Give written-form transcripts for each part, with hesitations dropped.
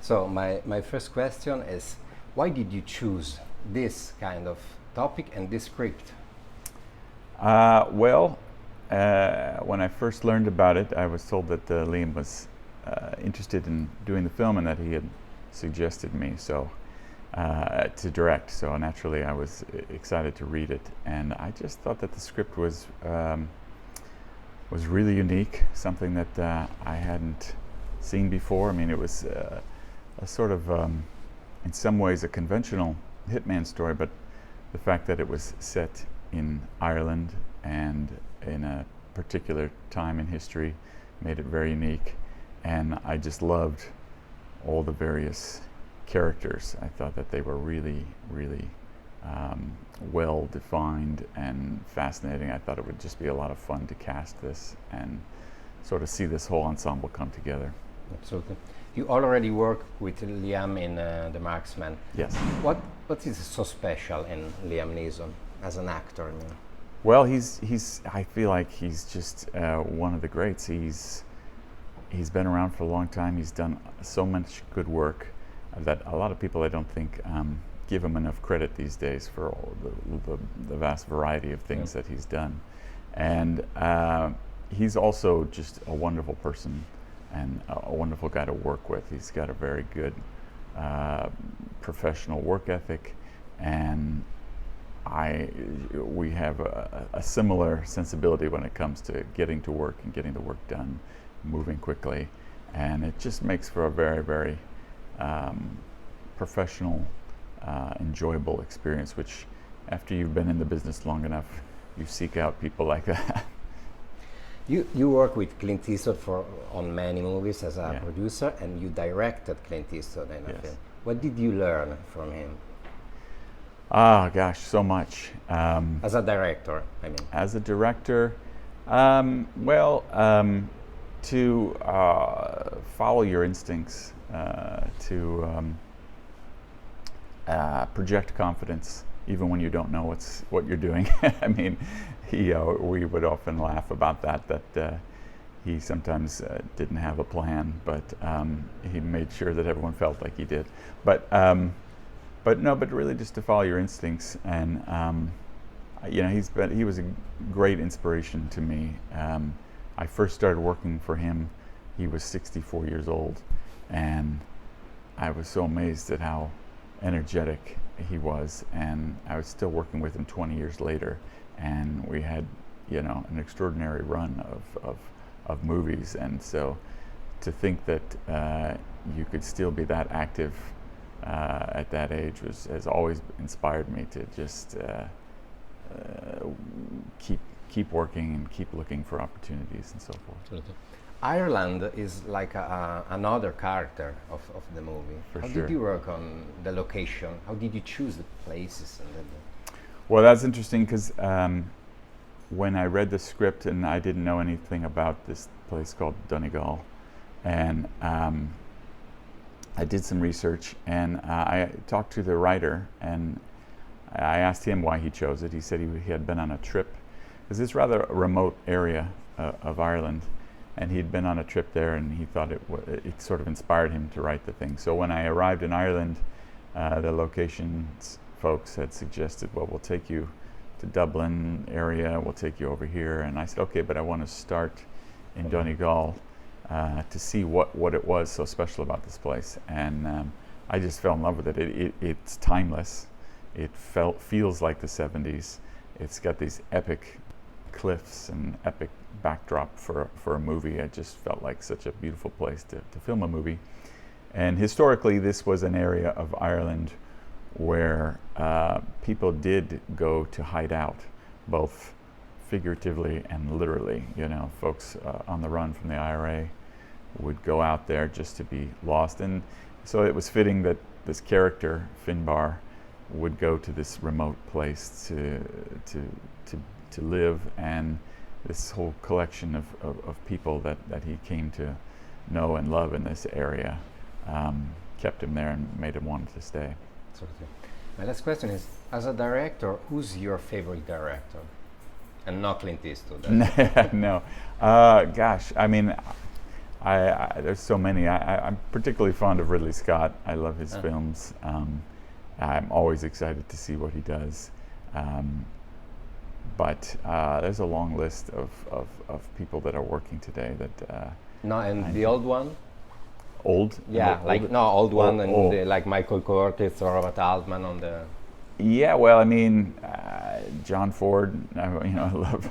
So my first question is, why did you choose this kind of topic and this script? Well, when I first learned about it, I was told that Liam was interested in doing the film and that he had suggested me to direct. So naturally, I was excited to read it, and I just thought that the script was really unique, something that I hadn't seen before. I mean, it was a sort of, in some ways, a conventional hitman story, but the fact that it was set in Ireland and in a particular time in history made it very unique. And I just loved all the various characters. I thought that they were really, really well defined and fascinating. I thought it would just be a lot of fun to cast this and sort of see this whole ensemble come together. Absolutely. You already work with Liam in The Marksman. Yes. What is so special in Liam Neeson as an actor? I mean? Well, he's. I feel like he's just one of the greats. He's been around for a long time. He's done so much good work that a lot of people, I don't think, give him enough credit these days for all the vast variety of things that he's done. And he's also just a wonderful person and a wonderful guy to work with. He's got a very good professional work ethic, and we have a similar sensibility when it comes to getting to work and getting the work done, moving quickly, and it just makes for a very, very professional, enjoyable experience, which after you've been in the business long enough, you seek out people like that. You work with Clint Eastwood on many movies as a producer, and you directed Clint Eastwood in a film. What did you learn from him? Ah, gosh, so much. As a director, I mean. As a director, to follow your instincts, to project confidence, even when you don't know what you're doing. I mean, we would often laugh about that he sometimes didn't have a plan, but he made sure that everyone felt like he did. But really just to follow your instincts. And he was a great inspiration to me. I first started working for him, he was 64 years old, and I was so amazed at how energetic he was, and I was still working with him 20 years later, and we had an extraordinary run of movies. And so to think that you could still be that active at that age has always inspired me to just keep working and keep looking for opportunities and so forth. Absolutely. Ireland is like another character of the movie. How did you work on the location? How did you choose the places? Well, that's interesting because when I read the script, and I didn't know anything about this place called Donegal, and I did some research, and I talked to the writer, and I asked him why he chose it. He said he had been on a trip, because it's rather a remote area of Ireland, and he'd been on a trip there, and he thought it sort of inspired him to write the thing. So when I arrived in Ireland, the locations folks had suggested, well, we'll take you to Dublin area, we'll take you over here. And I said, okay, but I want to start in Donegal to see what it was so special about this place. And I just fell in love with it. It's timeless. It feels like the 70s. It's got these epic cliffs and epic backdrop for a movie. I just felt like such a beautiful place to film a movie. And historically, this was an area of Ireland where people did go to hide out, both figuratively and literally. Folks on the run from the IRA would go out there just to be lost. And so it was fitting that this character, Finbar, would go to this remote place to live, and this whole collection of people that he came to know and love in this area kept him there and made him want to stay. Absolutely. My last question is, as a director, who's your favorite director? And not Clint Eastwood. No. Gosh, I mean, There's so many. I'm particularly fond of Ridley Scott. I love his films. I'm always excited to see what he does. But there's a long list of people that are working today that. No, and the old one? Old? Yeah, old one, and like Michael Curtis or Robert Altman on the. Yeah, well, I mean, John Ford. I love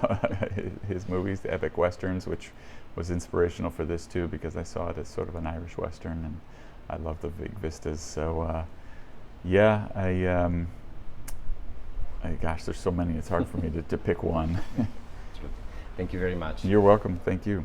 his movies, the epic westerns, which was inspirational for this too, because I saw it as sort of an Irish western, and I love the big vistas. So, yeah, gosh, there's so many. It's hard for me to pick one. Thank you very much. You're welcome. Thank you.